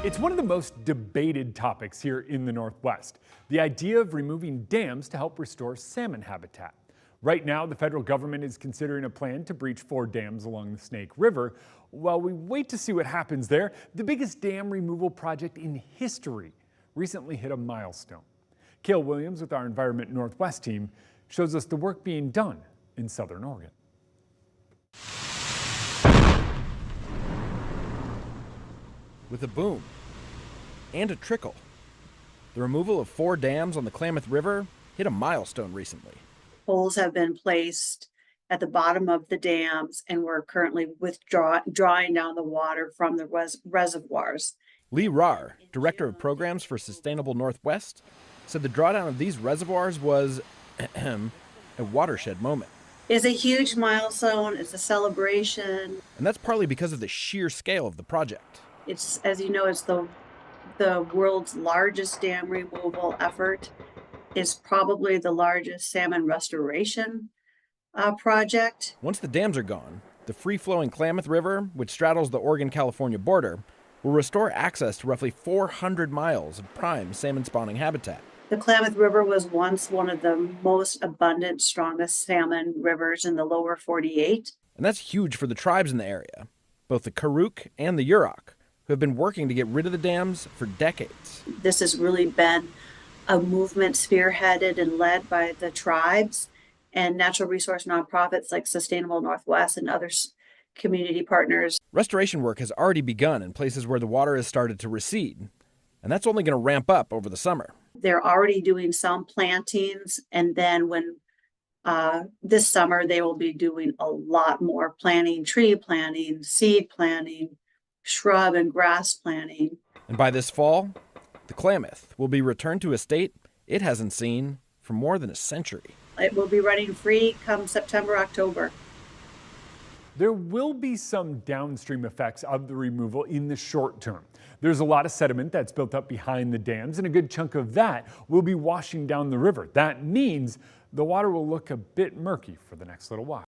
It's one of the most debated topics here in the Northwest, the idea of removing dams to help restore salmon habitat. Right now, the federal government is considering a plan to breach 4 dams along the Snake River. While we wait to see what happens there, the biggest dam removal project in history recently hit a milestone. Cale Williams with our Environment Northwest team shows us the work being done in Southern Oregon. With a boom and a trickle, the removal of 4 dams on the Klamath River hit a milestone recently. Poles have been placed at the bottom of the dams, and we're currently drawing down the water from the reservoirs. Lee Rahr, Director of Programs for Sustainable Northwest, said the drawdown of these reservoirs was a watershed moment. It's a huge milestone. It's a celebration. And that's partly because of the sheer scale of the project. It's, as you know, it's the world's largest dam removal effort. It's probably the largest salmon restoration project. Once the dams are gone, the free-flowing Klamath River, which straddles the Oregon-California border, will restore access to roughly 400 miles of prime salmon-spawning habitat. The Klamath River was once one of the most abundant, strongest salmon rivers in the lower 48. And that's huge for the tribes in the area, both the Karuk and the Yurok, who have been working to get rid of the dams for decades. This has really been a movement spearheaded and led by the tribes and natural resource nonprofits like Sustainable Northwest and other community partners. Restoration work has already begun in places where the water has started to recede, and that's only going to ramp up over the summer. They're already doing some plantings, and then when this summer they will be doing a lot more planting, tree planting, seed planting, shrub and grass planting. And by this fall, the Klamath will be returned to a state it hasn't seen for more than a century. It will be running free come September, October. There will be some downstream effects of the removal in the short term. There's a lot of sediment that's built up behind the dams, and a good chunk of that will be washing down the river. That means the water will look a bit murky for the next little while.